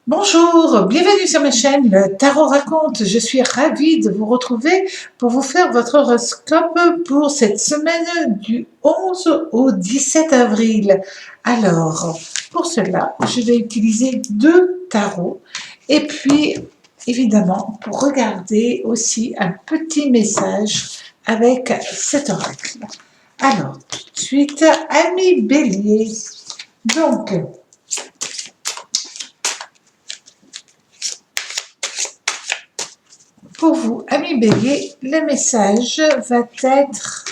Bonjour, bienvenue sur ma chaîne Le Tarot Raconte. Je suis ravie de vous retrouver pour vous faire votre horoscope pour cette semaine du 11 au 17 avril. Alors, pour cela, je vais utiliser deux tarots et puis, évidemment, pour regarder aussi un petit message avec cet oracle. Alors, tout de suite, amis Bélier. Donc, pour vous, amis Bélier, le message va être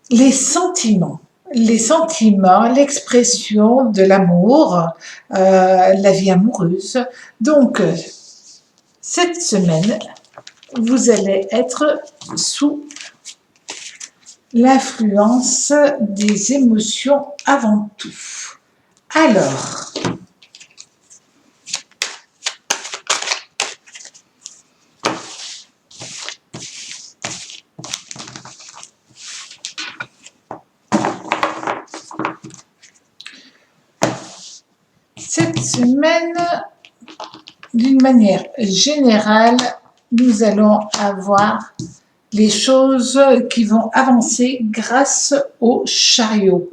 les sentiments. Les sentiments, l'expression de l'amour, la vie amoureuse. Donc, cette semaine, vous allez être sous l'influence des émotions avant tout. Alors, cette semaine, d'une manière générale, nous allons avoir les choses qui vont avancer grâce au chariot.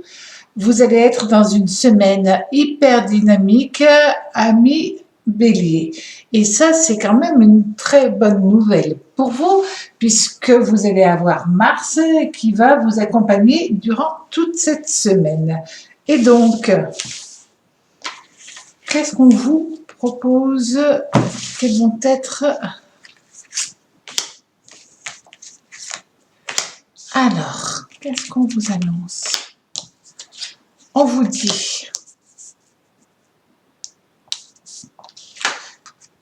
Vous allez être dans une semaine hyper dynamique, amis Bélier. Et ça, c'est quand même une très bonne nouvelle pour vous, puisque vous allez avoir Mars qui va vous accompagner durant toute cette semaine. Et donc, qu'est-ce qu'on vous propose? Quels vont être... Alors, qu'est-ce qu'on vous annonce? On vous dit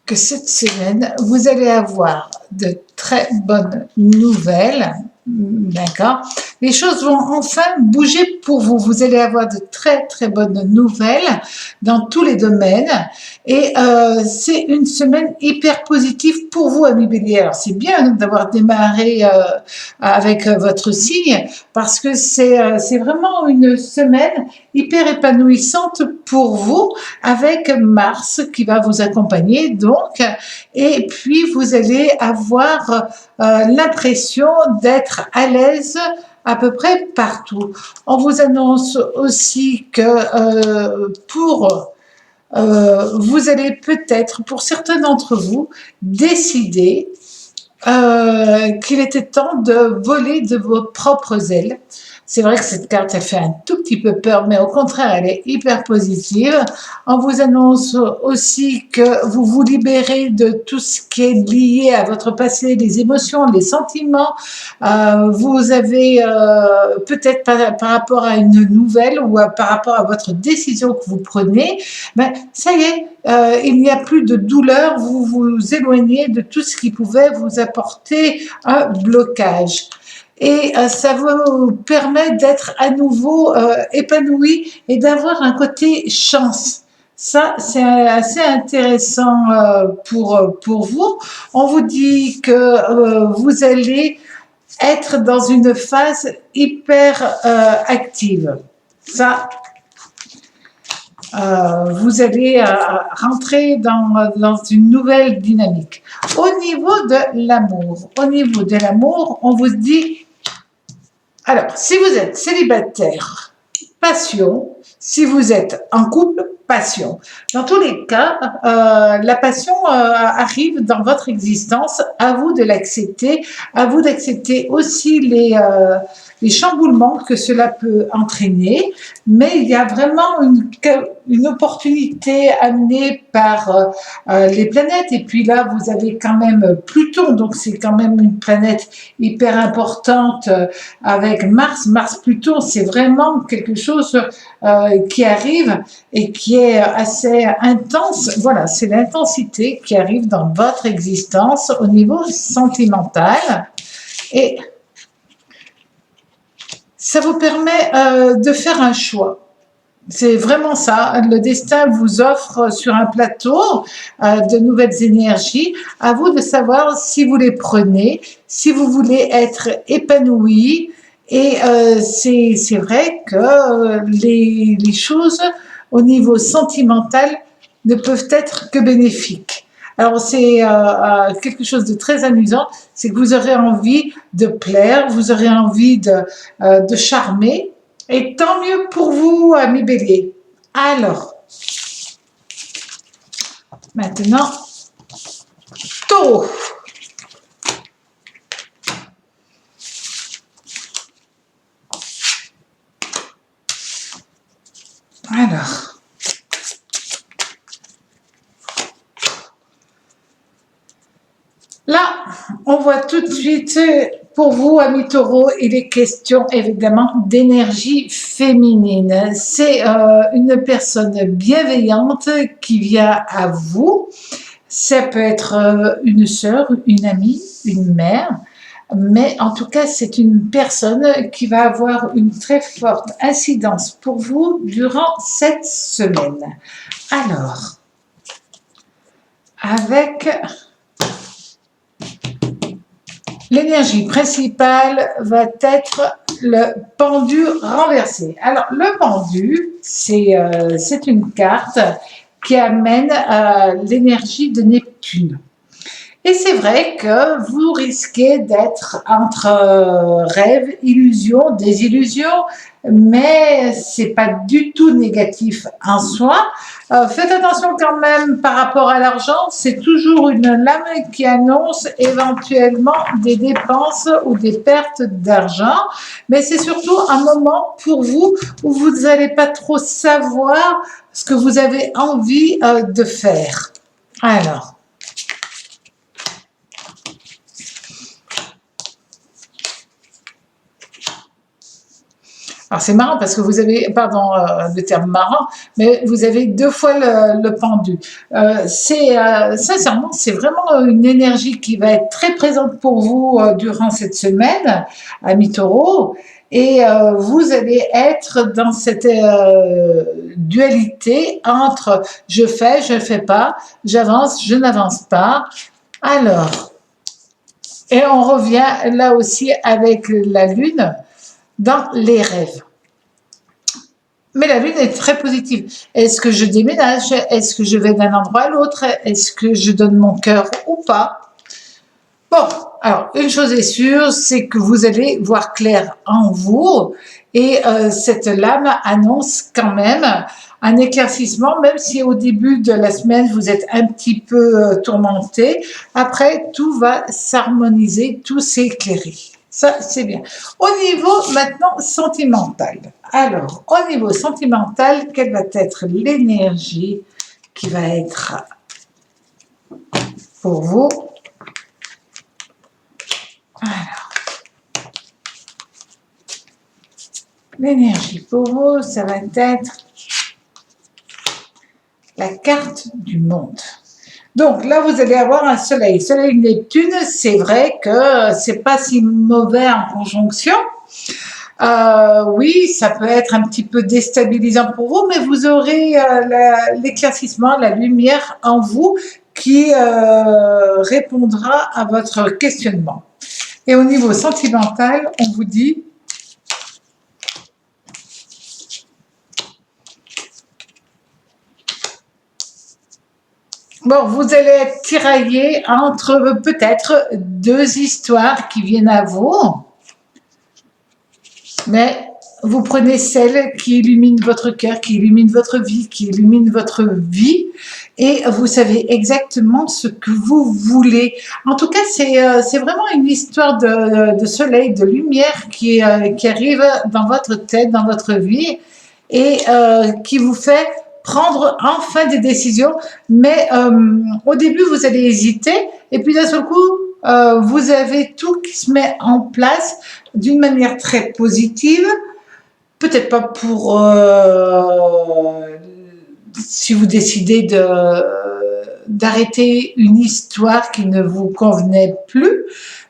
que cette semaine, vous allez avoir de très bonnes nouvelles, d'accord? Les choses vont enfin bouger pour vous. Vous allez avoir de très très bonnes nouvelles dans tous les domaines et c'est une semaine hyper positive pour vous, amis Bélier. Alors c'est bien d'avoir démarré avec votre signe parce que c'est vraiment une semaine hyper épanouissante pour vous avec Mars qui va vous accompagner donc et puis vous allez avoir l'impression d'être à l'aise à peu près partout. On vous annonce aussi que vous allez peut-être, pour certains d'entre vous, décider qu'il était temps de voler de vos propres ailes. C'est vrai que cette carte, elle fait un tout petit peu peur, mais au contraire, elle est hyper positive. On vous annonce aussi que vous vous libérez de tout ce qui est lié à votre passé, les émotions, les sentiments. Vous avez peut-être par rapport à une nouvelle ou par rapport à votre décision que vous prenez, ben, ça y est, il n'y a plus de douleur, vous vous éloignez de tout ce qui pouvait vous apporter un blocage. Et ça vous permet d'être à nouveau épanoui et d'avoir un côté chance. Ça, c'est assez intéressant pour vous. On vous dit que vous allez être dans une phase hyper active. Ça, vous allez rentrer dans une nouvelle dynamique. Au niveau de l'amour, on vous dit, alors, si vous êtes célibataire, passion, si vous êtes en couple, passion. Dans tous les cas, la passion arrive dans votre existence, à vous de l'accepter, à vous d'accepter aussi les chamboulements que cela peut entraîner, mais il y a vraiment une opportunité amenée par les planètes, et puis là, vous avez quand même Pluton, donc c'est quand même une planète hyper importante avec Mars-Pluton, c'est vraiment quelque chose qui arrive et qui est assez intense. Voilà, c'est l'intensité qui arrive dans votre existence au niveau sentimental. Et ça vous permet de faire un choix. C'est vraiment ça. Le destin vous offre sur un plateau de nouvelles énergies. À vous de savoir si vous les prenez, si vous voulez être épanoui. Et c'est vrai que les choses au niveau sentimental, ne peuvent être que bénéfiques. Alors c'est quelque chose de très amusant, c'est que vous aurez envie de plaire, vous aurez envie de charmer, et tant mieux pour vous, amis Bélier. Alors, maintenant, Taureau. Alors, là, on voit tout de suite, pour vous, amis taureaux, il est question évidemment d'énergie féminine. C'est une personne bienveillante qui vient à vous. Ça peut être une sœur, une amie, une mère, mais en tout cas, c'est une personne qui va avoir une très forte incidence pour vous durant cette semaine. Alors, avec l'énergie principale va être le pendu renversé. Alors, le pendu, c'est une carte qui amène l'énergie de Neptune. Et c'est vrai que vous risquez d'être entre rêve, illusion, désillusion, mais c'est pas du tout négatif en soi. Faites attention quand même par rapport à l'argent, c'est toujours une lame qui annonce éventuellement des dépenses ou des pertes d'argent, mais c'est surtout un moment pour vous où vous n'allez pas trop savoir ce que vous avez envie de faire. Alors c'est marrant parce que vous avez, pardon le terme marrant, mais vous avez 2 fois le pendu. Sincèrement, c'est vraiment une énergie qui va être très présente pour vous durant cette semaine, amis taureaux, et vous allez être dans cette dualité entre je fais pas, j'avance, je n'avance pas. Alors, et on revient là aussi avec la lune dans les rêves. Mais la lune est très positive. Est-ce que je déménage? Est-ce que je vais d'un endroit à l'autre? Est-ce que je donne mon cœur ou pas? Bon, alors, une chose est sûre, c'est que vous allez voir clair en vous et cette lame annonce quand même un éclaircissement, même si au début de la semaine, vous êtes un petit peu tourmenté. Après, tout va s'harmoniser, tout s'éclairer. Ça, c'est bien. Au niveau maintenant sentimental. Alors, au niveau sentimental, quelle va être l'énergie qui va être pour vous? Alors, l'énergie pour vous, ça va être la carte du monde. Donc là, vous allez avoir un soleil. Soleil-Neptune, c'est vrai que c'est pas si mauvais en conjonction. Oui, ça peut être un petit peu déstabilisant pour vous, mais vous aurez l'éclaircissement, la lumière en vous qui répondra à votre questionnement. Et au niveau sentimental, on vous dit bon, vous allez être tiraillé entre peut-être 2 histoires qui viennent à vous, mais vous prenez celle qui illumine votre cœur, qui illumine votre vie, qui illumine votre vie, et vous savez exactement ce que vous voulez. En tout cas, c'est vraiment une histoire de soleil, de lumière qui arrive dans votre tête, dans votre vie, et qui vous fait prendre enfin des décisions, mais au début, vous allez hésiter, et puis d'un seul coup, vous avez tout qui se met en place d'une manière très positive, peut-être pas pour si vous décidez d'arrêter une histoire qui ne vous convenait plus,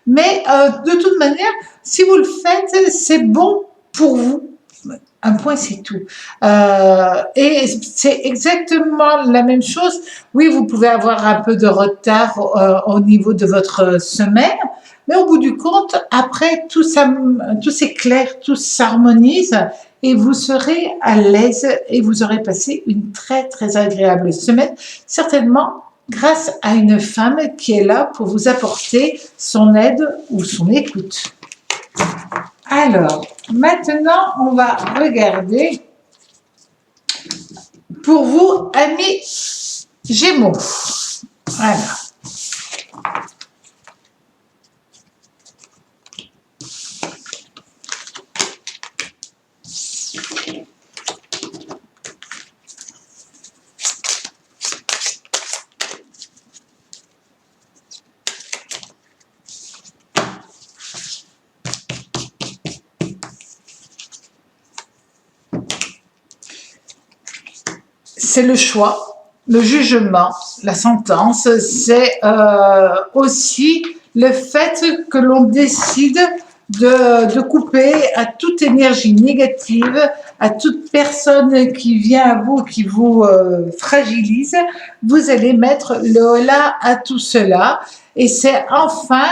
mais de toute manière, si vous le faites, c'est bon pour vous. Un point, c'est tout. Et c'est exactement la même chose. Oui, vous pouvez avoir un peu de retard au niveau de votre semaine, mais au bout du compte, après, tout s'éclaire, tout s'harmonise et vous serez à l'aise et vous aurez passé une très très agréable semaine, certainement grâce à une femme qui est là pour vous apporter son aide ou son écoute. Alors, maintenant, on va regarder pour vous, amis Gémeaux. Voilà. C'est le choix, le jugement, la sentence, c'est aussi le fait que l'on décide de couper à toute énergie négative, à toute personne qui vient à vous, qui vous fragilise. Vous allez mettre le holà à tout cela et c'est enfin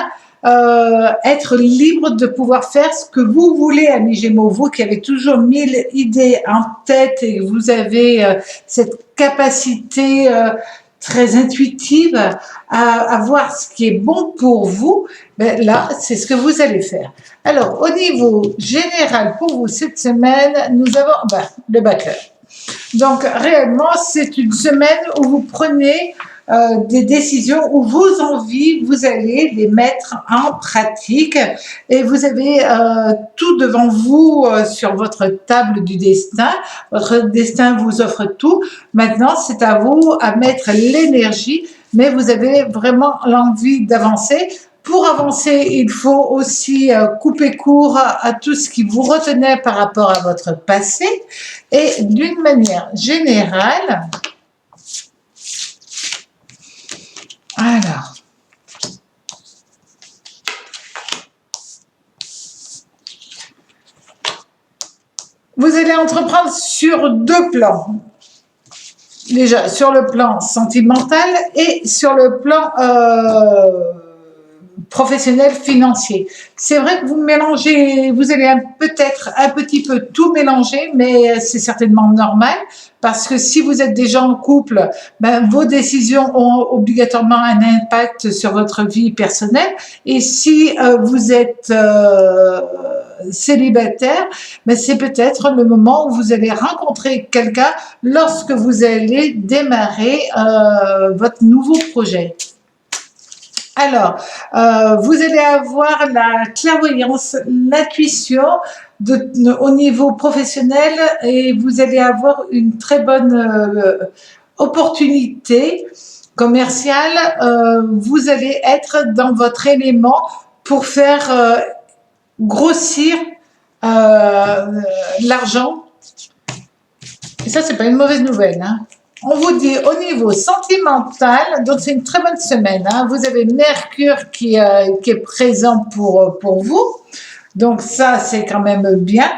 être libre de pouvoir faire ce que vous voulez, amis Gémeaux. Vous qui avez toujours 1000 idées en tête et vous avez cette capacité très intuitive à voir ce qui est bon pour vous, ben là, c'est ce que vous allez faire. Alors, au niveau général, pour vous, cette semaine, nous avons le batteur. Donc, réellement, c'est une semaine où vous prenez des décisions où vos envies, vous allez les mettre en pratique et vous avez tout devant vous sur votre table du destin. Votre destin vous offre tout. Maintenant, c'est à vous à mettre l'énergie, mais vous avez vraiment l'envie d'avancer. Pour avancer, il faut aussi couper court à tout ce qui vous retenait par rapport à votre passé. Et d'une manière générale, alors, vous allez entreprendre sur 2 plans. Déjà, sur le plan sentimental et sur le plan professionnel, financier. C'est vrai que vous mélangez, vous allez peut-être un petit peu tout mélanger, mais c'est certainement normal parce que si vous êtes déjà en couple, ben, vos décisions ont obligatoirement un impact sur votre vie personnelle. Et si vous êtes célibataire, ben, c'est peut-être le moment où vous allez rencontrer quelqu'un lorsque vous allez démarrer votre nouveau projet. Alors, vous allez avoir la clairvoyance, l'intuition au niveau professionnel et vous allez avoir une très bonne opportunité commerciale. Vous allez être dans votre élément pour faire grossir l'argent. Et ça, c'est pas une mauvaise nouvelle, hein. On vous dit au niveau sentimental, donc c'est une très bonne semaine. Hein. Vous avez Mercure qui est présent pour vous. Donc ça, c'est quand même bien.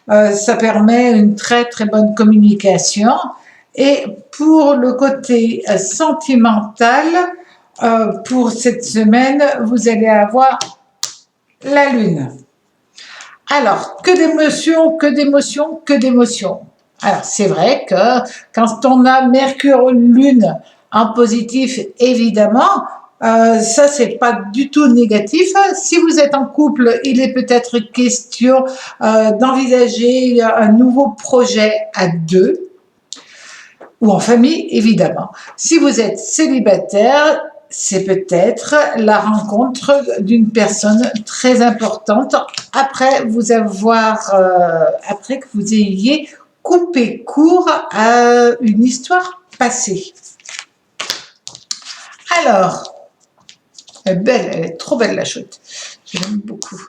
Ça permet une très très bonne communication. Et pour le côté sentimental, pour cette semaine, vous allez avoir la Lune. Alors, que d'émotions, que d'émotions, que d'émotions. Alors, c'est vrai que quand on a Mercure Lune en positif, évidemment, ça, c'est pas du tout négatif. Si vous êtes en couple, il est peut-être question d'envisager un nouveau projet à 2 ou en famille, évidemment. Si vous êtes célibataire, c'est peut-être la rencontre d'une personne très importante après que vous ayez coupé court à une histoire passée. Alors, elle est trop belle la chouette, j'aime beaucoup.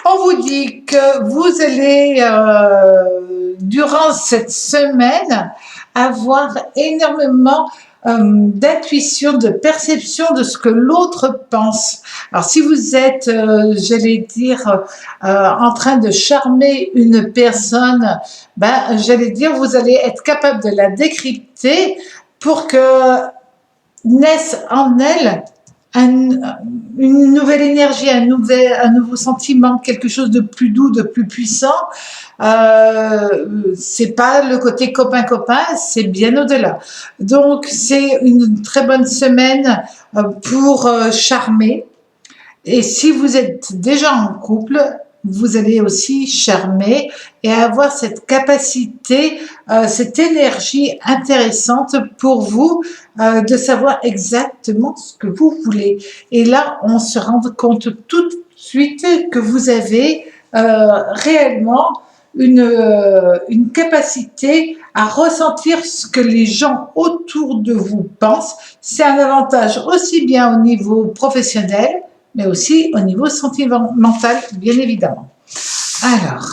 On vous dit que vous allez, durant cette semaine, avoir énormément d'intuition, de perception de ce que l'autre pense. Alors, si vous êtes, j'allais dire, en train de charmer une personne, ben, j'allais dire, vous allez être capable de la décrypter pour que naisse en elle une nouvelle énergie, un nouveau sentiment, quelque chose de plus doux, de plus puissant. C'est pas le côté copain-copain, c'est bien au-delà. Donc, c'est une très bonne semaine pour charmer. Et si vous êtes déjà en couple, vous allez aussi charmer et avoir cette capacité, cette énergie intéressante pour vous de savoir exactement ce que vous voulez. Et là, on se rend compte tout de suite que vous avez réellement une capacité à ressentir ce que les gens autour de vous pensent. C'est un avantage aussi bien au niveau professionnel, mais aussi au niveau sentimental, bien évidemment. Alors,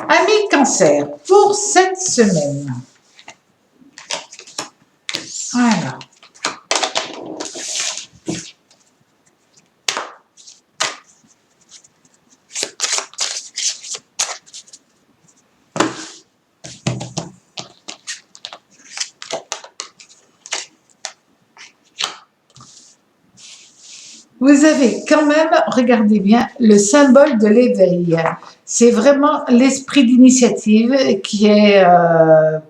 amis Cancer, pour cette semaine, alors, vous avez quand même, regardez bien, le symbole de l'éveil. C'est vraiment l'esprit d'initiative qui est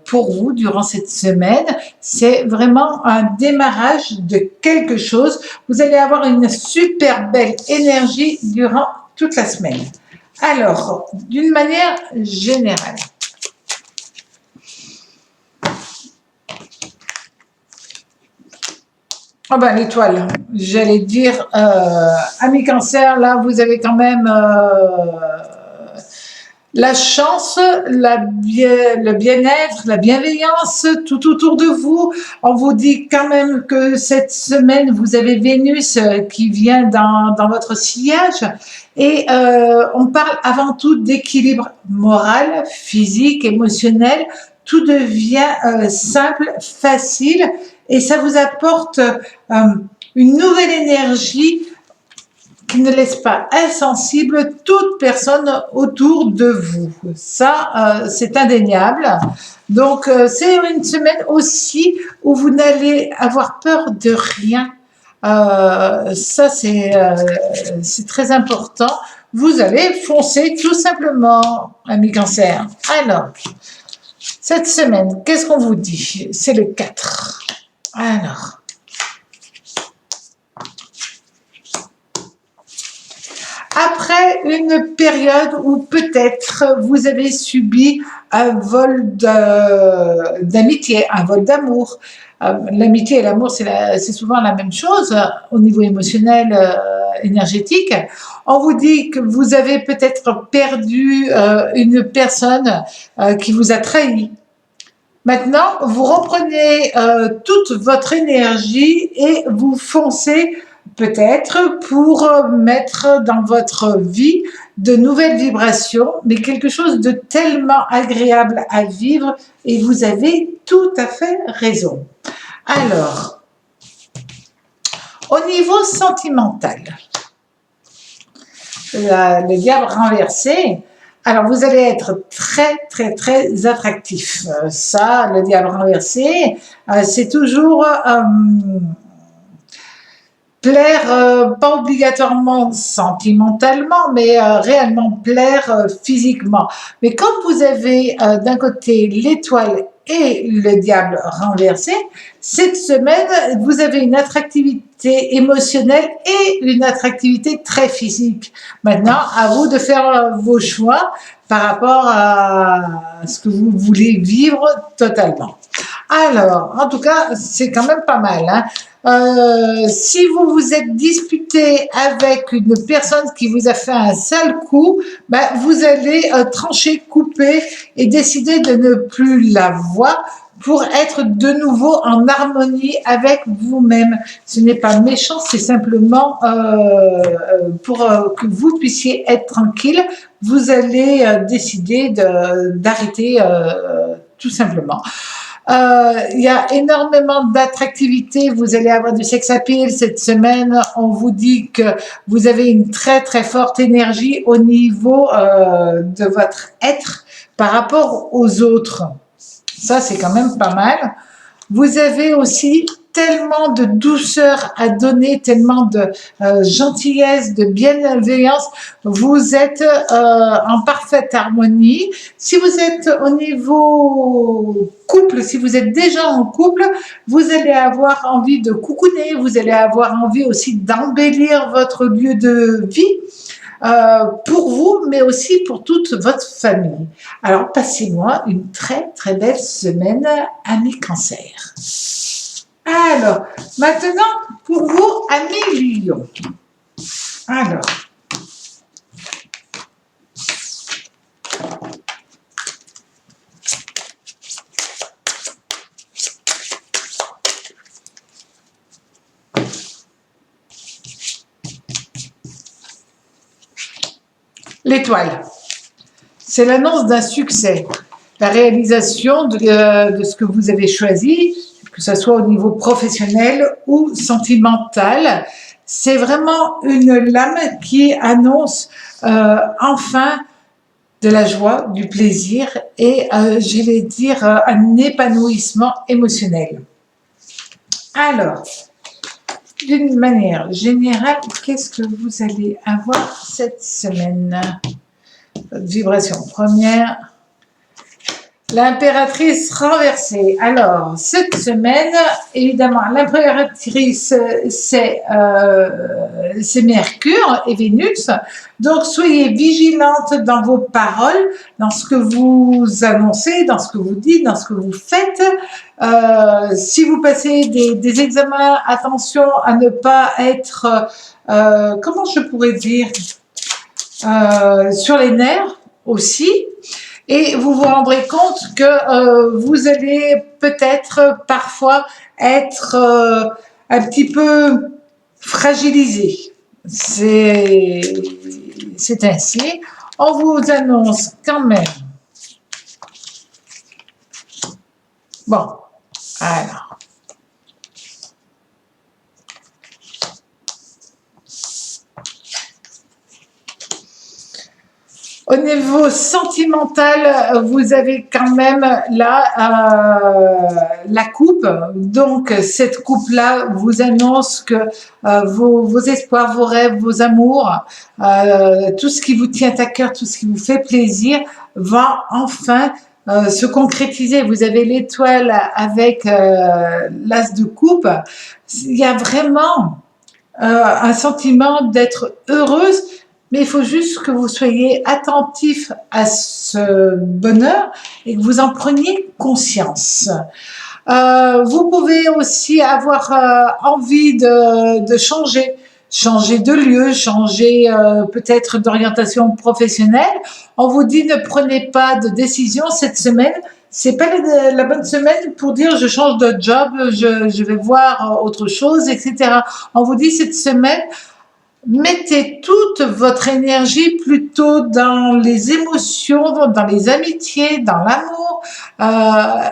pour vous durant cette semaine. C'est vraiment un démarrage de quelque chose. Vous allez avoir une super belle énergie durant toute la semaine. Alors, d'une manière générale, oh ben, l'étoile, j'allais dire, amis Cancer, là, vous avez quand même la chance, le bien-être, la bienveillance tout autour de vous. On vous dit quand même que cette semaine, vous avez Vénus qui vient dans votre sillage et on parle avant tout d'équilibre moral, physique, émotionnel. Tout devient simple, facile et ça vous apporte une nouvelle énergie qui ne laisse pas insensible toute personne autour de vous. Ça, c'est indéniable. Donc, c'est une semaine aussi où vous n'allez avoir peur de rien. Ça, c'est très important. Vous allez foncer tout simplement, amis Cancer. Alors, cette semaine, qu'est-ce qu'on vous dit? C'est le 4. Alors, après une période où peut-être vous avez subi un vol d'amitié, un vol d'amour. L'amitié et l'amour, c'est souvent la même chose au niveau émotionnel, énergétique. On vous dit que vous avez peut-être perdu une personne qui vous a trahi. Maintenant, vous reprenez toute votre énergie et vous foncez peut-être pour mettre dans votre vie de nouvelles vibrations, mais quelque chose de tellement agréable à vivre et vous avez tout à fait raison. Alors, au niveau sentimental, le diable renversé, alors vous allez être très très très attractif. Ça, le diable renversé, c'est toujours plaire, pas obligatoirement sentimentalement, mais réellement plaire physiquement. Mais comme vous avez d'un côté l'étoile et le diable renversé, cette semaine, vous avez une attractivité émotionnelle et une attractivité très physique. Maintenant, à vous de faire vos choix par rapport à ce que vous voulez vivre totalement. Alors, en tout cas, c'est quand même pas mal, hein. Si vous vous êtes disputé avec une personne qui vous a fait un sale coup, ben, vous allez trancher, couper et décider de ne plus la voir pour être de nouveau en harmonie avec vous-même. Ce n'est pas méchant, c'est simplement pour que vous puissiez être tranquille. Vous allez décider d'arrêter tout simplement. Il y a énormément d'attractivité, vous allez avoir du sex appeal cette semaine, on vous dit que vous avez une très très forte énergie au niveau de votre être par rapport aux autres. Ça, c'est quand même pas mal. Vous avez aussi tellement de douceur à donner, tellement de gentillesse, de bienveillance. Vous êtes en parfaite harmonie. Si vous êtes au niveau couple, si vous êtes déjà en couple, vous allez avoir envie de coucouner, vous allez avoir envie aussi d'embellir votre lieu de vie. Pour vous, mais aussi pour toute votre famille. Alors, passez-moi une très très belle semaine, amis Cancer. Alors, maintenant, pour vous, amis Lion. Alors, l'étoile, c'est l'annonce d'un succès, la réalisation de ce que vous avez choisi, que ce soit au niveau professionnel ou sentimental. C'est vraiment une lame qui annonce enfin de la joie, du plaisir et, j'allais dire, un épanouissement émotionnel. Alors, d'une manière générale, qu'est-ce que vous allez avoir cette semaine? Votre vibration première. L'impératrice renversée. Alors, cette semaine, évidemment, l'impératrice, c'est Mercure et Vénus. Donc, soyez vigilante dans vos paroles, dans ce que vous annoncez, dans ce que vous dites, dans ce que vous faites. Si vous passez des examens, attention à ne pas être, comment je pourrais dire, sur les nerfs aussi. Et vous vous rendrez compte que vous allez peut-être parfois être un petit peu fragilisé. C'est ainsi. On vous annonce quand même. Bon, alors. Au niveau sentimental, vous avez quand même là la coupe. Donc, cette coupe-là vous annonce que vos espoirs, vos rêves, vos amours, tout ce qui vous tient à cœur, tout ce qui vous fait plaisir, va enfin se concrétiser. Vous avez l'étoile avec l'as de coupe. Il y a vraiment un sentiment d'être heureuse, mais il faut juste que vous soyez attentif à ce bonheur et que vous en preniez conscience. Vous pouvez aussi avoir envie de changer de lieu, changer peut-être d'orientation professionnelle. On vous dit ne prenez pas de décision cette semaine. C'est pas la bonne semaine pour dire je change de job, je vais voir autre chose, etc. On vous dit cette semaine, mettez toute votre énergie plutôt dans les émotions, dans les amitiés, dans l'amour,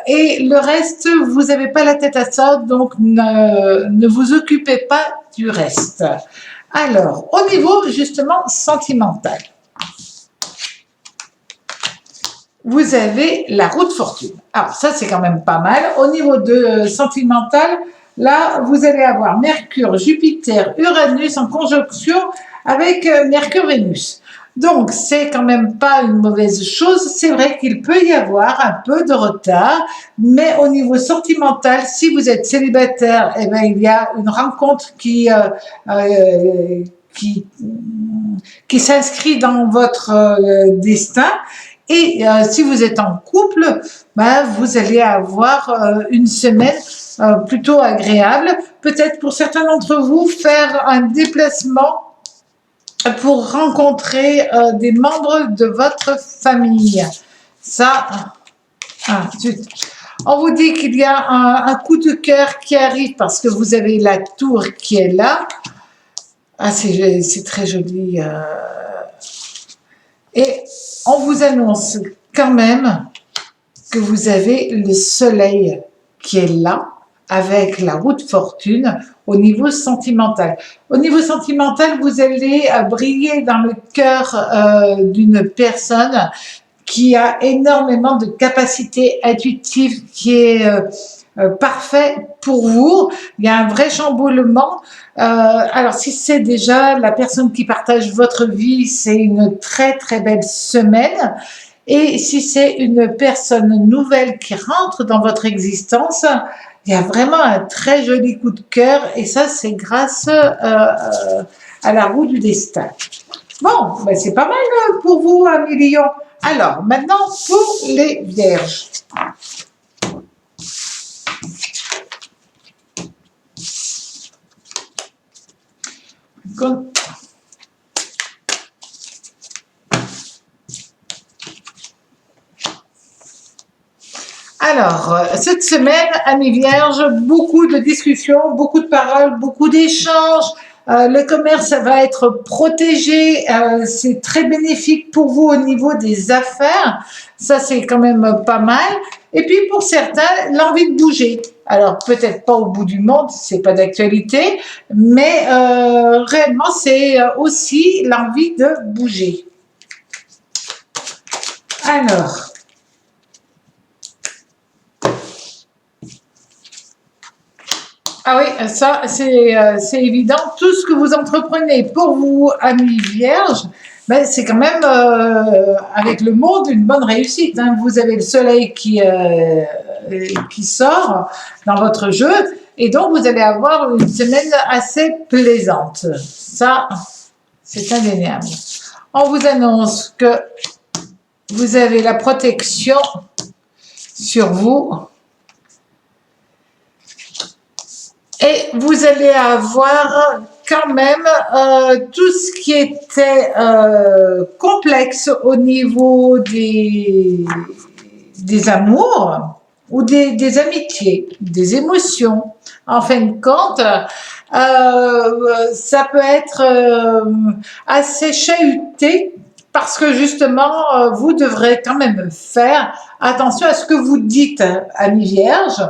et le reste, vous n'avez pas la tête à ça, donc ne vous occupez pas du reste. Alors, au niveau justement sentimental, vous avez la roue de fortune. Alors ça, c'est quand même pas mal. Au niveau de sentimental, là, vous allez avoir Mercure, Jupiter, Uranus en conjonction avec Mercure-Vénus. Donc, c'est quand même pas une mauvaise chose. C'est vrai qu'il peut y avoir un peu de retard, mais au niveau sentimental, si vous êtes célibataire, eh ben, il y a une rencontre qui s'inscrit dans votre destin. Et si vous êtes en couple, ben, vous allez avoir une semaine plutôt agréable. Peut-être pour certains d'entre vous, faire un déplacement pour rencontrer des membres de votre famille. Ça, zut. On vous dit qu'il y a un coup de cœur qui arrive parce que vous avez la tour qui est là. Ah, c'est très joli. Et on vous annonce quand même que vous avez le soleil qui est là, avec la roue de fortune au niveau sentimental. Au niveau sentimental, vous allez briller dans le cœur d'une personne qui a énormément de capacités intuitives, qui est parfait pour vous. Il y a un vrai chamboulement. Alors, si c'est déjà la personne qui partage votre vie, c'est une très, très belle semaine. Et si c'est une personne nouvelle qui rentre dans votre existence, il y a vraiment un très joli coup de cœur et ça, c'est grâce à la roue du destin. Bon, ben c'est pas mal pour vous, amis Lion. Alors, maintenant, pour les vierges. Alors, cette semaine, amis vierges, beaucoup de discussions, beaucoup de paroles, beaucoup d'échanges. Le commerce va être protégé, c'est très bénéfique pour vous au niveau des affaires, ça c'est quand même pas mal. Et puis pour certains, l'envie de bouger. Alors peut-être pas au bout du monde, c'est pas d'actualité, mais réellement c'est aussi l'envie de bouger. Alors, ah oui, ça c'est évident. Tout ce que vous entreprenez pour vous, amis vierges, ben, c'est quand même avec le monde une bonne réussite. Hein. Vous avez le soleil qui sort dans votre jeu et donc vous allez avoir une semaine assez plaisante. Ça, c'est indéniable. On vous annonce que vous avez la protection sur vous. Et vous allez avoir quand même tout ce qui était complexe au niveau des amours ou des amitiés, des émotions. En fin de compte, ça peut être assez chahuté parce que justement, vous devrez quand même faire attention à ce que vous dites, amis vierges.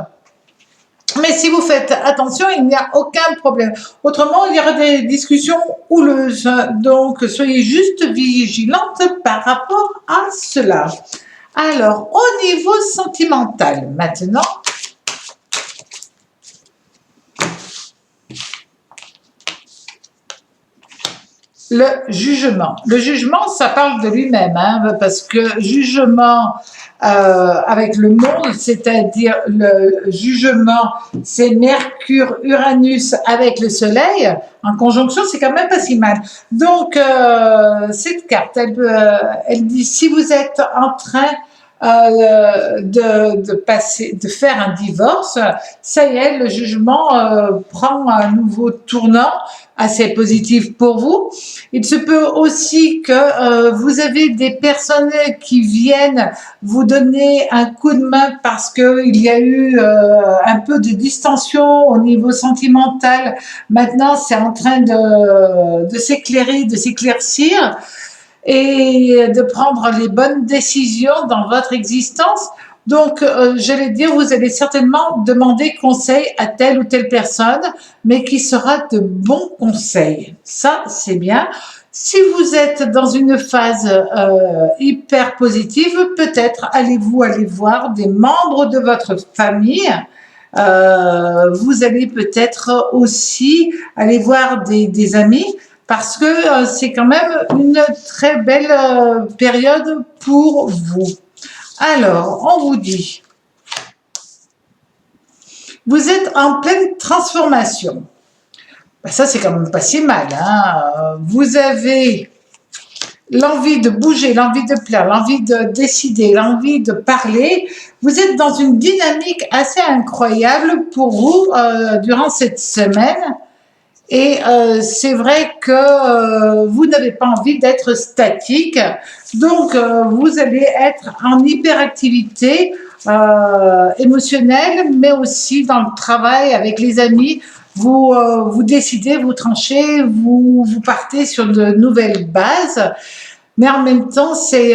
Mais si vous faites attention, il n'y a aucun problème. Autrement, il y aura des discussions houleuses. Donc, soyez juste vigilante par rapport à cela. Alors, au niveau sentimental, maintenant. Le jugement. Le jugement, ça parle de lui-même, hein, parce que jugement avec le monde, c'est-à-dire le jugement, c'est Mercure, Uranus avec le Soleil, en conjonction, c'est quand même pas si mal. Donc, cette carte, elle dit, si vous êtes en train de faire un divorce, ça y est, le jugement prend un nouveau tournant assez positif pour vous. Il se peut aussi que vous avez des personnes qui viennent vous donner un coup de main parce qu'il y a eu un peu de distension au niveau sentimental. Maintenant, c'est en train de s'éclairer, de s'éclaircir et de prendre les bonnes décisions dans votre existence. Donc, j'allais dire, vous allez certainement demander conseil à telle ou telle personne, mais qui sera de bons conseils. Ça, c'est bien. Si vous êtes dans une phase hyper positive, peut-être allez-vous aller voir des membres de votre famille. Vous allez peut-être aussi aller voir des amis parce que c'est quand même une très belle période pour vous. Alors, on vous dit, vous êtes en pleine transformation. Ben ça, c'est quand même pas si mal. Hein. Vous avez l'envie de bouger, l'envie de plaire, l'envie de décider, l'envie de parler. Vous êtes dans une dynamique assez incroyable pour vous durant cette semaine. Et c'est vrai que vous n'avez pas envie d'être statique, donc vous allez être en hyperactivité émotionnelle, mais aussi dans le travail avec les amis. Vous décidez, vous tranchez, vous partez sur de nouvelles bases. Mais en même temps, c'est,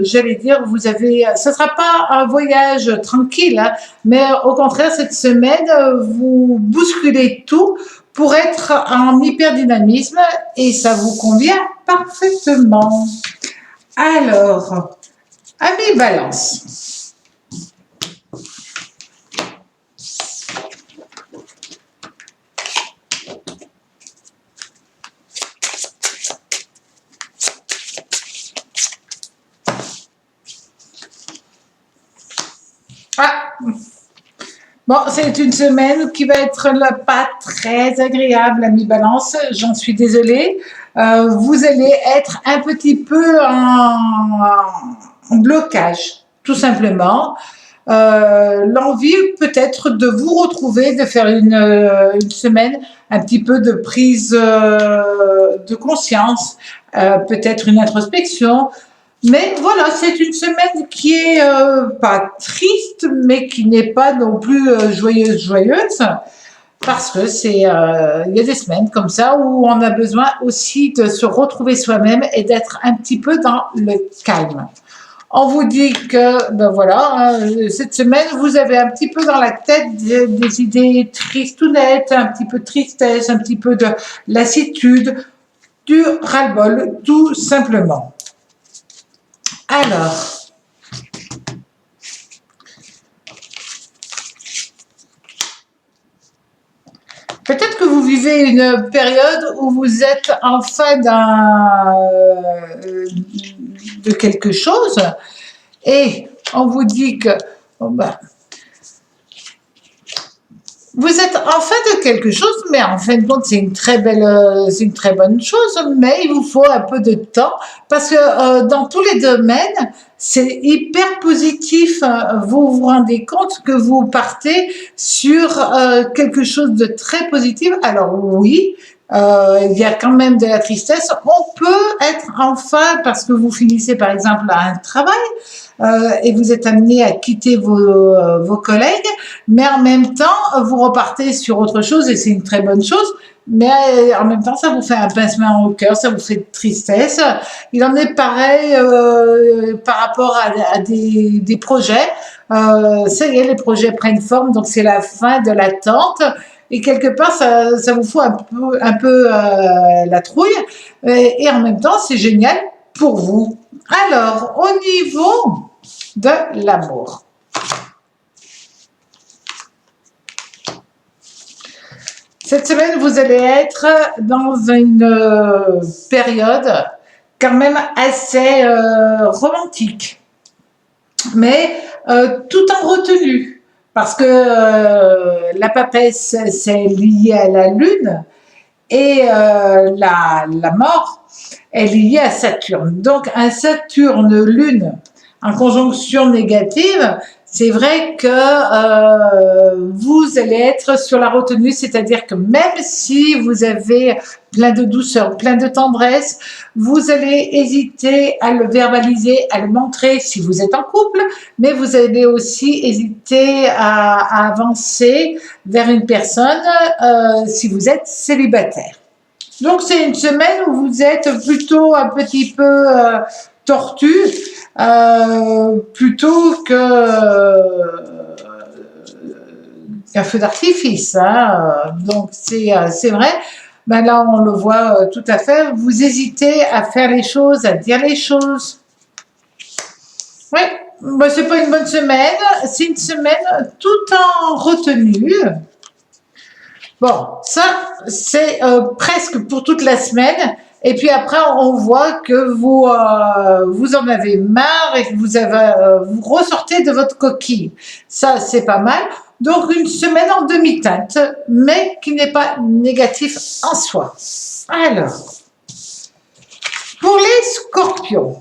j'allais dire, ce ne sera pas un voyage tranquille, hein, mais au contraire, cette semaine, vous bousculez tout pour être en hyperdynamisme et ça vous convient parfaitement. Alors, amis Balance. Bon, c'est une semaine qui va être là, pas très agréable, ami Balance, j'en suis désolée. Vous allez être un petit peu en blocage, tout simplement. L'envie peut-être de vous retrouver, de faire une semaine un petit peu de prise de conscience, peut-être une introspection, mais voilà, c'est une semaine qui est pas triste, mais qui n'est pas non plus joyeuse, parce que il y a des semaines comme ça où on a besoin aussi de se retrouver soi-même et d'être un petit peu dans le calme. On vous dit que, ben voilà, cette semaine, vous avez un petit peu dans la tête des idées tristounettes, un petit peu de tristesse, un petit peu de lassitude, du ras-le-bol, tout simplement. Alors, peut-être que vous vivez une période où vous êtes en fin de quelque chose et on vous dit que bon ben, vous êtes en fin de quelque chose, mais en fin de compte, c'est une très bonne chose, mais il vous faut un peu de temps parce que dans tous les domaines, c'est hyper positif. Vous vous rendez compte que vous partez sur quelque chose de très positif. Alors oui, il y a quand même de la tristesse. On peut être enfin, parce que vous finissez par exemple un travail et vous êtes amené à quitter vos collègues, mais en même temps, vous repartez sur autre chose et c'est une très bonne chose. Mais en même temps, ça vous fait un pincement au cœur, ça vous fait de tristesse. Il en est pareil par rapport à des projets. Ça y est, les projets prennent forme, donc c'est la fin de l'attente. Et quelque part, ça vous fout un peu la trouille. Et en même temps, c'est génial pour vous. Alors, au niveau de l'amour. Cette semaine, vous allez être dans une période quand même assez romantique, mais tout en retenue, parce que la papesse, c'est lié à la lune, et la mort est liée à Saturne. Donc un Saturne-Lune en conjonction négative, c'est vrai que vous allez être sur la retenue, c'est-à-dire que même si vous avez plein de douceur, plein de tendresse, vous allez hésiter à le verbaliser, à le montrer si vous êtes en couple, mais vous allez aussi hésiter à avancer vers une personne si vous êtes célibataire. Donc c'est une semaine où vous êtes plutôt un petit peu tortu, plutôt qu'un feu d'artifice. Hein. Donc c'est vrai. Ben là, on le voit tout à fait. Vous hésitez à faire les choses, à dire les choses. Oui, ben, c'est pas une bonne semaine. C'est une semaine tout en retenue. Bon, ça, c'est presque pour toute la semaine. Et puis après, on voit que vous en avez marre et que vous ressortez de votre coquille. Ça, c'est pas mal. Donc, une semaine en demi-teinte, mais qui n'est pas négatif en soi. Alors, pour les scorpions.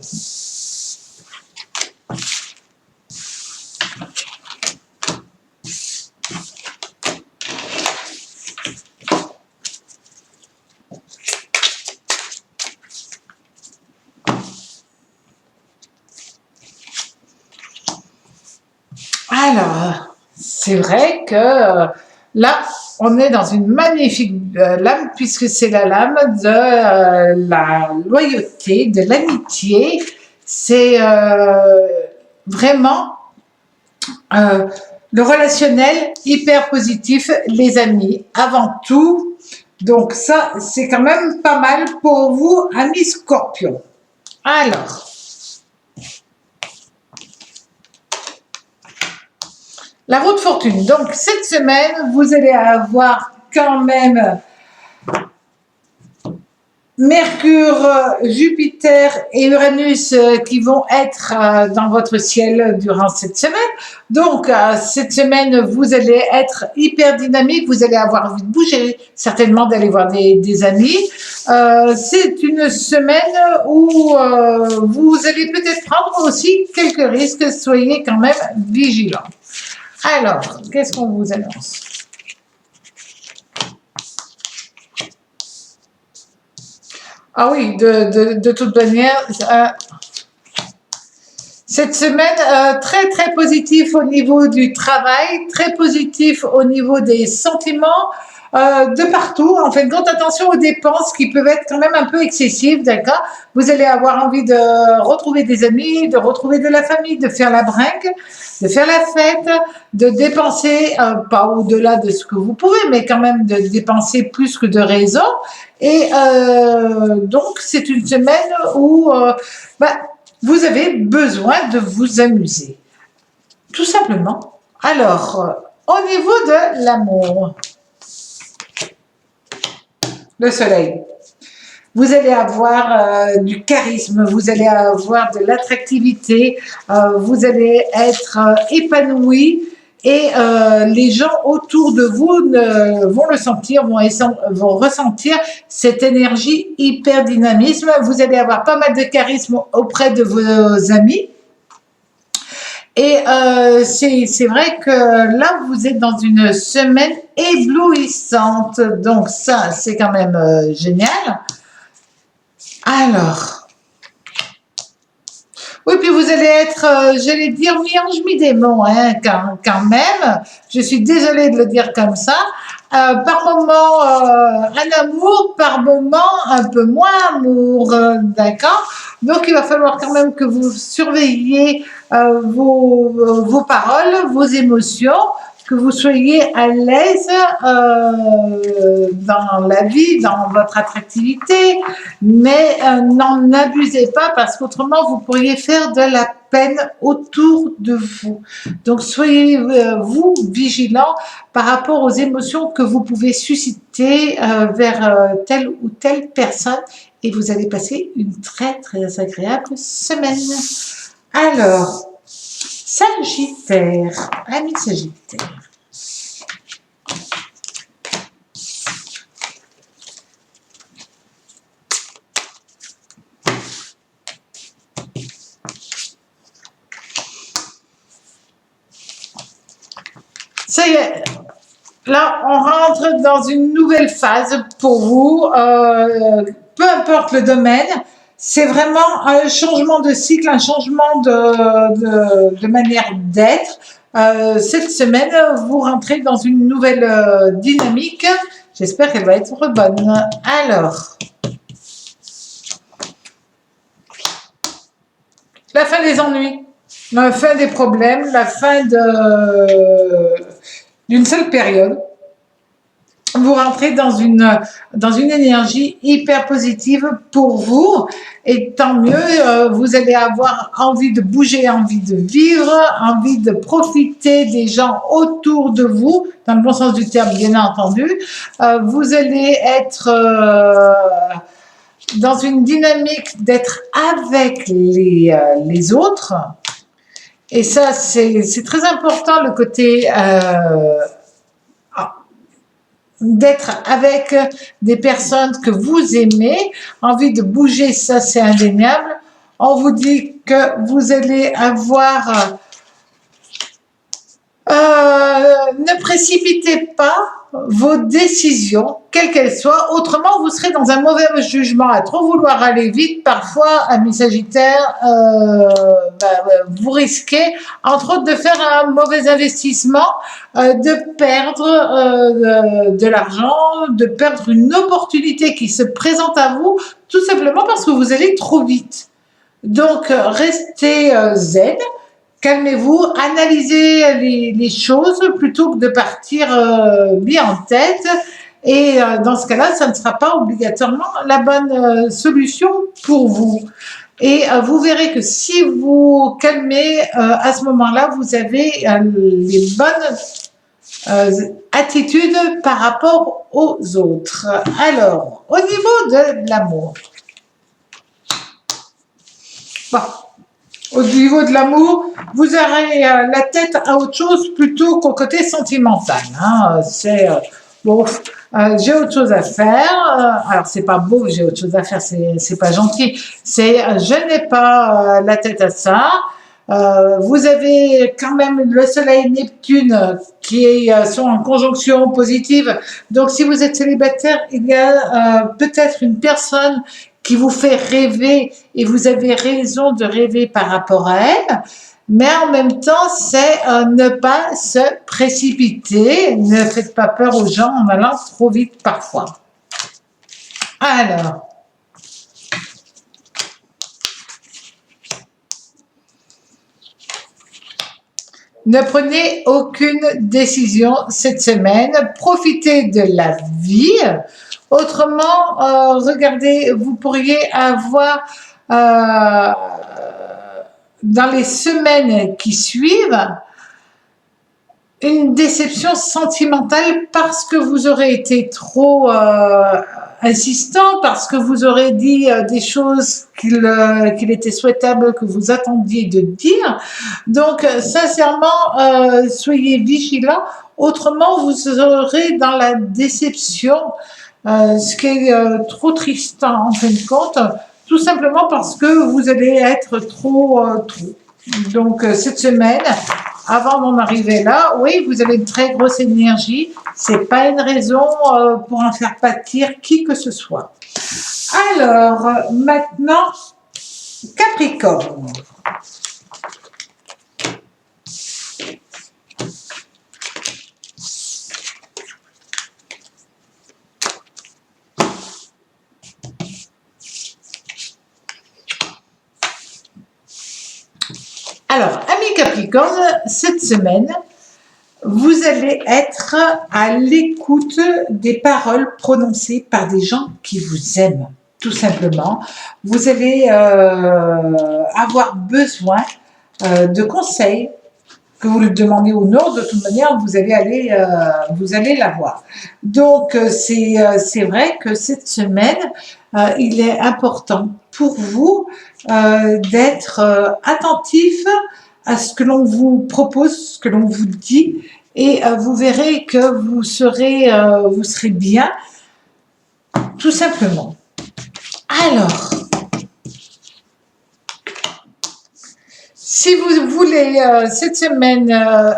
Alors, c'est vrai que là, on est dans une magnifique lame puisque c'est la lame de la loyauté, de l'amitié. C'est vraiment le relationnel hyper positif, les amis, avant tout. Donc ça, c'est quand même pas mal pour vous, amis Scorpions. Alors, la roue de fortune. Donc, cette semaine, vous allez avoir quand même Mercure, Jupiter et Uranus qui vont être dans votre ciel durant cette semaine. Donc, cette semaine, vous allez être hyper dynamique, vous allez avoir envie de bouger, certainement d'aller voir des amis. C'est une semaine où vous allez peut-être prendre aussi quelques risques, soyez quand même vigilants. Alors, qu'est-ce qu'on vous annonce ? Ah oui, de toute manière, cette semaine, très très positif au niveau du travail, très positif au niveau des sentiments, de partout. En fait, grande attention aux dépenses qui peuvent être quand même un peu excessives, d'accord? Vous allez avoir envie de retrouver des amis, de retrouver de la famille, de faire la brinque, de faire la fête, de dépenser, pas au-delà de ce que vous pouvez, mais quand même de dépenser plus que de raison. Et donc, c'est une semaine où vous avez besoin de vous amuser, tout simplement. Alors, au niveau de l'amour, le soleil, vous allez avoir du charisme, vous allez avoir de l'attractivité, vous allez être épanoui et les gens autour de vous vont le sentir, vont ressentir cette énergie hyper dynamisme. Vous allez avoir pas mal de charisme auprès de vos amis. Et c'est vrai que là, vous êtes dans une semaine éblouissante. Donc ça, c'est quand même génial. Alors, oui, puis vous allez être, j'allais dire, mi-ange, mi-démon, hein, quand même. Je suis désolée de le dire comme ça. Par moment, un amour, par moment, un peu moins amour, d'accord? Donc, il va falloir quand même que vous surveilliez vos paroles, vos émotions, que vous soyez à l'aise dans la vie, dans votre attractivité, mais n'en abusez pas parce qu'autrement, vous pourriez faire de la peine autour de vous. Donc, soyez vous vigilants par rapport aux émotions que vous pouvez susciter vers telle ou telle personne et vous allez passer une très, très agréable semaine. Alors, Sagittaire, ami Sagittaire. Ça y est, là, on rentre dans une nouvelle phase pour vous, peu importe le domaine. C'est vraiment un changement de cycle, un changement de manière d'être. Cette semaine, vous rentrez dans une nouvelle dynamique. J'espère qu'elle va être bonne. Alors, la fin des ennuis, la fin des problèmes, la fin d'une seule période. Vous rentrez dans une énergie hyper positive pour vous et tant mieux, vous allez avoir envie de bouger, envie de vivre, envie de profiter des gens autour de vous, dans le bon sens du terme bien entendu. Vous allez être dans une dynamique d'être avec les autres et ça c'est très important le côté d'être avec des personnes que vous aimez, envie de bouger, ça c'est indéniable. On vous dit que vous allez avoir... ne précipitez pas vos décisions, quelles qu'elles soient, autrement vous serez dans un mauvais jugement. À trop vouloir aller vite, parfois, amis Sagittaire, vous risquez, entre autres, de faire un mauvais investissement, de perdre de l'argent, de perdre une opportunité qui se présente à vous, tout simplement parce que vous allez trop vite. Donc, restez zen. Calmez-vous, analysez les choses plutôt que de partir bien en tête. Et dans ce cas-là, ça ne sera pas obligatoirement la bonne solution pour vous. Et vous verrez que si vous calmez, à ce moment-là, vous avez les bonnes attitude par rapport aux autres. Alors, au niveau de l'amour. Bon, au niveau de l'amour, vous aurez la tête à autre chose plutôt qu'au côté sentimental. Hein. C'est bon, j'ai autre chose à faire. Alors c'est pas beau, j'ai autre chose à faire, c'est pas gentil. C'est je n'ai pas la tête à ça. Vous avez quand même le Soleil et Neptune qui sont en conjonction positive. Donc, si vous êtes célibataire, il y a peut-être une personne qui vous fait rêver et vous avez raison de rêver par rapport à elle. Mais en même temps, c'est ne pas se précipiter. Ne faites pas peur aux gens en allant trop vite parfois. Alors, ne prenez aucune décision cette semaine. Profitez de la vie. Autrement, regardez, vous pourriez avoir dans les semaines qui suivent une déception sentimentale parce que vous aurez été trop insistant, parce que vous aurez dit des choses qu'il était souhaitable que vous attendiez de dire. Donc, sincèrement, soyez vigilants. Autrement, vous serez dans la déception, ce qui est trop triste en fin de compte, tout simplement parce que vous allez être trop. Donc, cette semaine, avant d'en arriver là, oui, vous avez une très grosse énergie. C'est pas une raison pour en faire pâtir qui que ce soit. Alors, maintenant, Capricorne. Alors, amis Capricorne, cette semaine, vous allez être à l'écoute des paroles prononcées par des gens qui vous aiment, tout simplement. Vous allez avoir besoin de conseils, que vous le demandez ou non, de toute manière, vous allez l'avoir. Donc, c'est vrai que cette semaine, il est important pour vous d'être attentif à ce que l'on vous propose, ce que l'on vous dit, et vous verrez que vous serez bien, tout simplement. Alors, si vous voulez cette semaine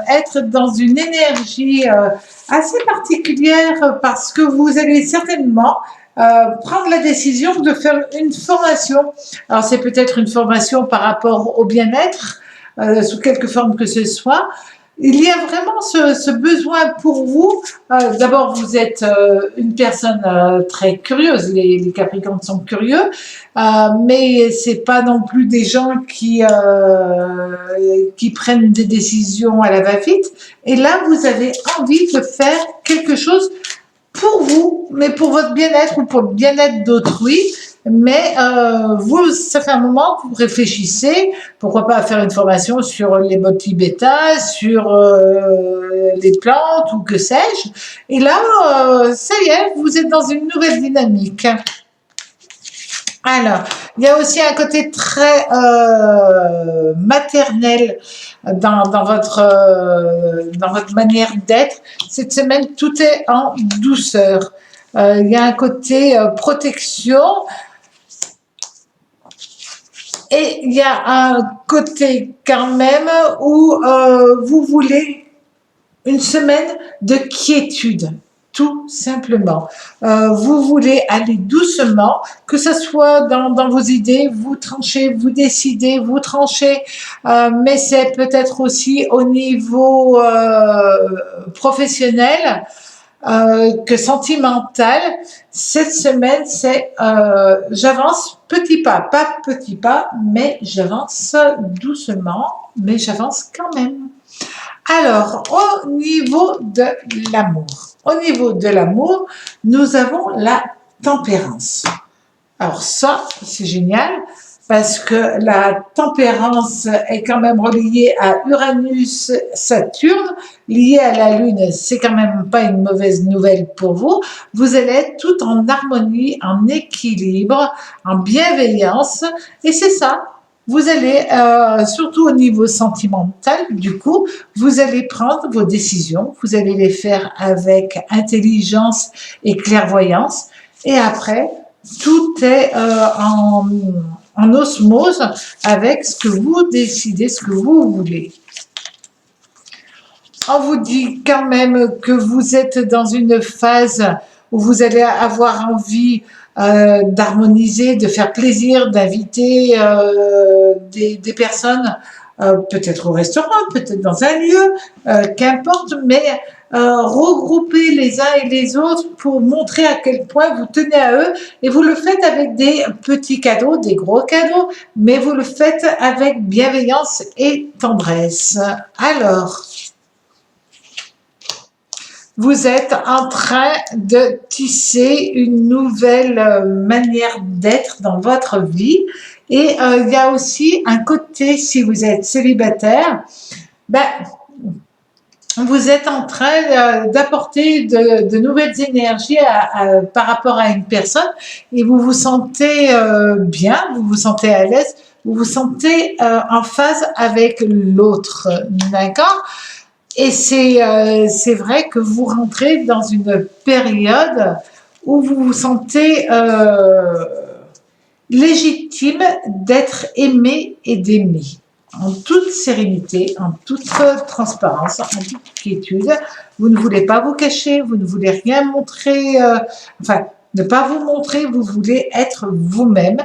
être dans une énergie assez particulière parce que vous allez certainement prendre la décision de faire une formation. Alors c'est peut-être une formation par rapport au bien-être, sous quelque forme que ce soit. Il y a vraiment ce besoin pour vous. D'abord, vous êtes une personne très curieuse. Les Capricornes sont curieux, mais c'est pas non plus des gens qui prennent des décisions à la va-vite. Et là, vous avez envie de faire quelque chose pour vous, mais pour votre bien-être ou pour le bien-être d'autrui. Mais vous, ça fait un moment que vous réfléchissez, pourquoi pas faire une formation sur les modes tibétains, sur les plantes ou que sais-je. Et là, ça y est, vous êtes dans une nouvelle dynamique. Alors, il y a aussi un côté très maternel dans votre manière d'être. Cette semaine, tout est en douceur. Il y a un côté protection. Et il y a un côté quand même où vous voulez une semaine de quiétude, tout simplement. Vous voulez aller doucement, que ce soit dans vos idées, vous tranchez, vous décidez, vous tranchez, mais c'est peut-être aussi au niveau professionnel, que sentimental. Cette semaine, c'est j'avance petit pas mais j'avance doucement, mais j'avance quand même. Alors, au niveau de l'amour, nous avons la tempérance. Alors ça, c'est génial. parce que la tempérance est quand même reliée à Uranus, Saturne, liée à la Lune, c'est quand même pas une mauvaise nouvelle pour vous. Vous allez être tout en harmonie, en équilibre, en bienveillance, et c'est ça. Vous allez, surtout au niveau sentimental, du coup, vous allez prendre vos décisions, vous allez les faire avec intelligence et clairvoyance, et après, tout est en osmose avec ce que vous décidez, ce que vous voulez. On vous dit quand même que vous êtes dans une phase où vous allez avoir envie d'harmoniser, de faire plaisir, d'inviter des personnes, peut-être au restaurant, peut-être dans un lieu, qu'importe, mais regrouper les uns et les autres pour montrer à quel point vous tenez à eux, et vous le faites avec des petits cadeaux, des gros cadeaux, mais vous le faites avec bienveillance et tendresse. Alors, vous êtes en train de tisser une nouvelle manière d'être dans votre vie, et il y a aussi un côté, si vous êtes célibataire, ben, vous êtes en train d'apporter de nouvelles énergies par rapport à une personne, et vous vous sentez bien, vous vous sentez à l'aise, vous vous sentez en phase avec l'autre, d'accord? Et c'est vrai que vous rentrez dans une période où vous vous sentez légitime d'être aimé et d'aimer. En toute sérénité, en toute transparence, en toute quiétude. Vous ne voulez pas vous cacher, vous ne voulez rien montrer, enfin, ne pas vous montrer, vous voulez être vous-même.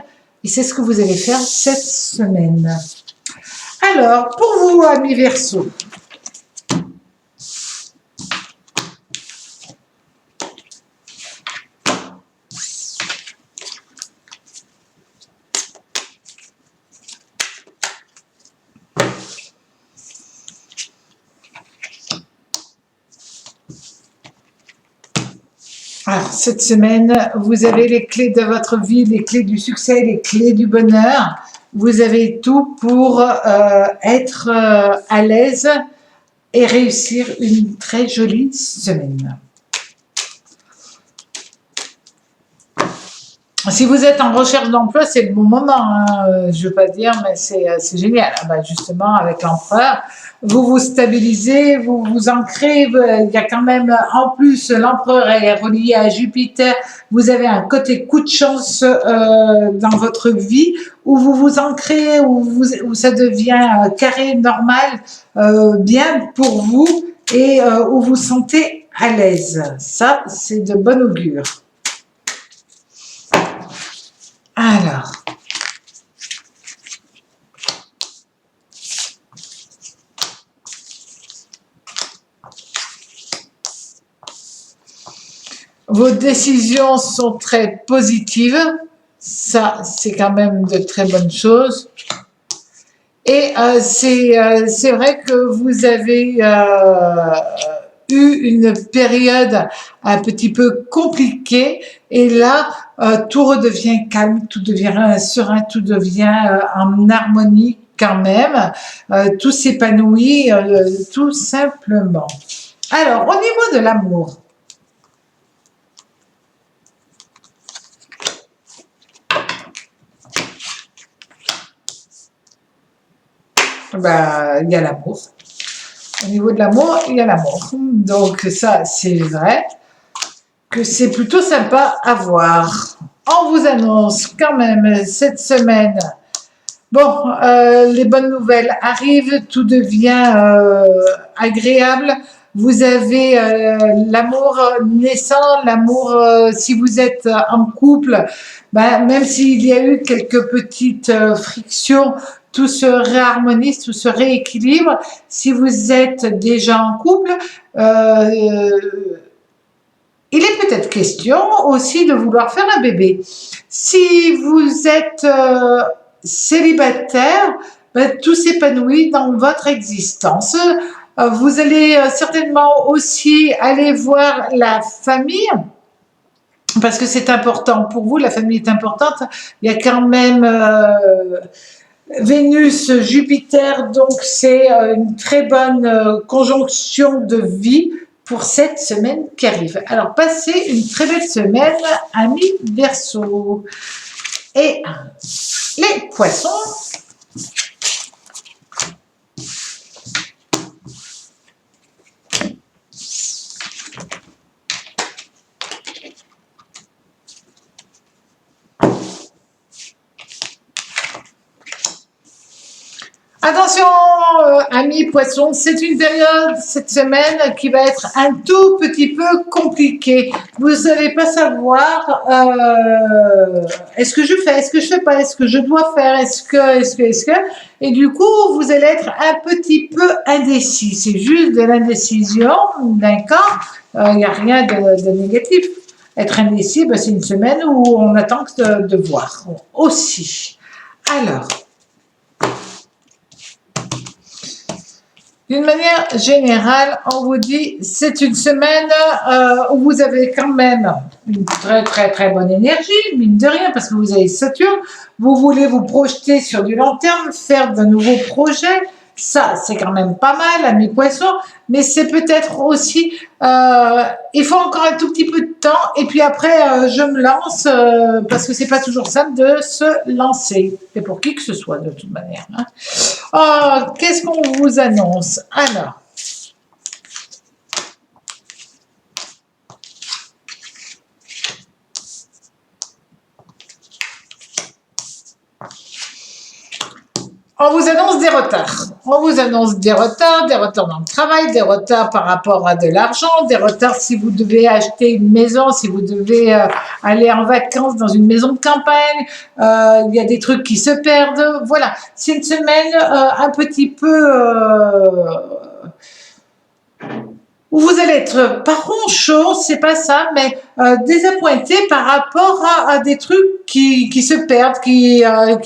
Et c'est ce que vous allez faire cette semaine. Alors, pour vous, amis Verseaux, alors, cette semaine, vous avez les clés de votre vie, les clés du succès, les clés du bonheur. Vous avez tout pour être à l'aise et réussir une très jolie semaine. Si vous êtes en recherche d'emploi, c'est le bon moment, hein. Je ne veux pas dire, mais c'est génial. Ah bah justement, avec l'empereur, vous vous stabilisez, vous vous ancrez. Il y a quand même, en plus, l'empereur est relié à Jupiter. Vous avez un côté coup de chance dans votre vie où vous vous ancrez, où ça devient carré, normal, bien pour vous, et où vous vous sentez à l'aise. Ça, c'est de bon augure. Alors, vos décisions sont très positives, ça c'est quand même de très bonnes choses. Et c'est vrai que vous avez eu une période un petit peu compliquée, et là, tout redevient calme, tout devient serein, tout devient en harmonie quand même, tout s'épanouit tout simplement. Alors, au niveau de l'amour, ben, il y a l'amour. Au niveau de l'amour, il y a l'amour. Donc ça, c'est vrai que c'est plutôt sympa à voir. On vous annonce quand même cette semaine, bon, les bonnes nouvelles arrivent, tout devient agréable. Vous avez l'amour naissant, l'amour, si vous êtes en couple, ben, même s'il y a eu quelques petites frictions, tout se réharmonise, tout se rééquilibre. Si vous êtes déjà en couple, il est peut-être question aussi de vouloir faire un bébé. Si vous êtes célibataire, ben, tout s'épanouit dans votre existence. Vous allez certainement aussi aller voir la famille. parce que c'est important pour vous, la famille est importante. Il y a quand même Vénus, Jupiter, donc c'est une très bonne conjonction de vie pour cette semaine qui arrive. Alors, passez une très belle semaine, amis Verseau. Et les poissons, attention, amis poissons, c'est une période cette semaine qui va être un tout petit peu compliquée. Vous n'allez pas savoir est-ce que je fais, est-ce que je fais pas, est-ce que je dois faire, est-ce que, et du coup vous allez être un petit peu indécis. C'est juste de l'indécision, d'accord. Il n'y a rien de négatif. Être indécis, ben, c'est une semaine où on attend de voir aussi. Alors. D'une manière générale, on vous dit c'est une semaine où vous avez quand même une très bonne énergie, mine de rien, parce que vous avez Saturne, vous voulez vous projeter sur du long terme, faire de nouveaux projets, ça c'est quand même pas mal, amis poissons, mais c'est peut-être aussi, il faut encore un tout petit peu de temps, et puis après je me lance, parce que c'est pas toujours simple de se lancer, et pour qui que ce soit de toute manière. Hein. Oh, qu'est-ce qu'on vous annonce? Alors, on vous annonce des retards. On vous annonce des retards dans le travail, des retards par rapport à de l'argent, des retards si vous devez acheter une maison, si vous devez aller en vacances dans une maison de campagne. Il y a des trucs qui se perdent. Voilà, c'est une semaine un petit peu où vous allez être pas ronchon, c'est pas ça, mais désappointé par rapport à des trucs qui se perdent, qui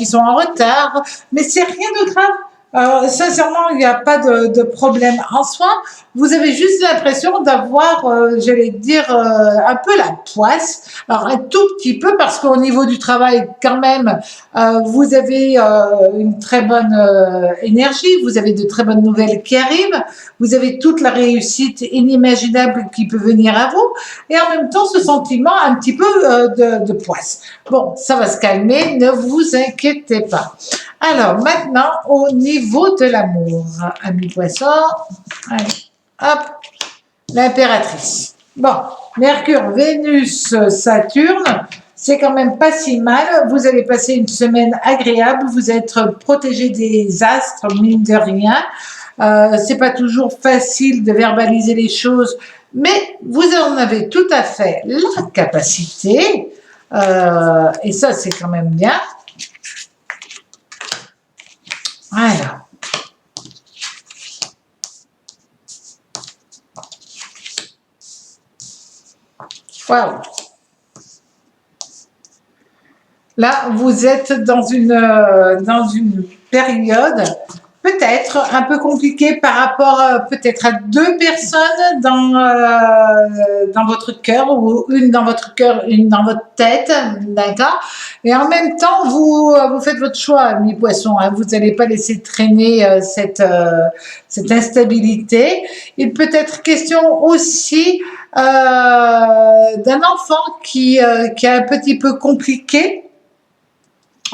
sont en retard, mais c'est rien de grave. Sincèrement, il n'y a pas de problème en soi. Vous avez juste l'impression d'avoir, j'allais dire, un peu la poisse. Alors, un tout petit peu, parce qu'au niveau du travail, quand même, vous avez une très bonne énergie, vous avez de très bonnes nouvelles qui arrivent, vous avez toute la réussite inimaginable qui peut venir à vous, et en même temps, ce sentiment un petit peu de poisse. Bon, ça va se calmer, ne vous inquiétez pas. Alors, maintenant, au niveau de l'amour, amis poissons, allez, hop, l'impératrice. Bon, Mercure, Vénus, Saturne, c'est quand même pas si mal. Vous allez passer une semaine agréable, vous êtes protégé des astres, mine de rien. C'est pas toujours facile de verbaliser les choses, mais vous en avez tout à fait la capacité, et ça, c'est quand même bien. Voilà. Wow. Là, vous êtes dans une période peut-être un peu compliquée par rapport peut-être à deux personnes dans votre cœur, ou une dans votre cœur, une dans votre tête, d'accord. Et en même temps, vous faites votre choix, amis poissons, hein, vous n'allez pas laisser traîner cette instabilité. Il peut être question aussi d'un enfant qui est un petit peu compliqué,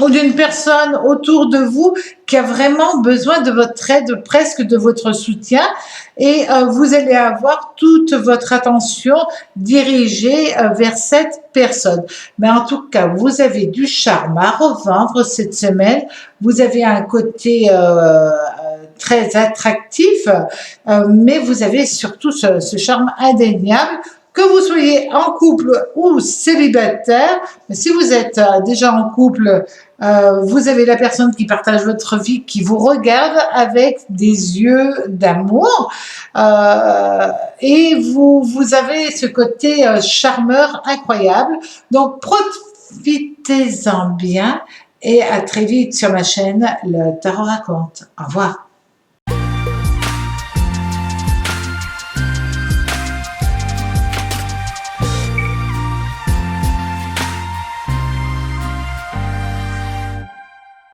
ou d'une personne autour de vous qui a vraiment besoin de votre aide, presque de votre soutien, et vous allez avoir toute votre attention dirigée vers cette personne. Mais en tout cas, vous avez du charme à revendre cette semaine, vous avez un côté très attractif, mais vous avez surtout ce charme indéniable. Que vous soyez en couple ou célibataire, si vous êtes déjà en couple, vous avez la personne qui partage votre vie, qui vous regarde avec des yeux d'amour, et vous avez ce côté charmeur incroyable. Donc profitez-en bien, et à très vite sur ma chaîne Le Tarot Raconte. Au revoir.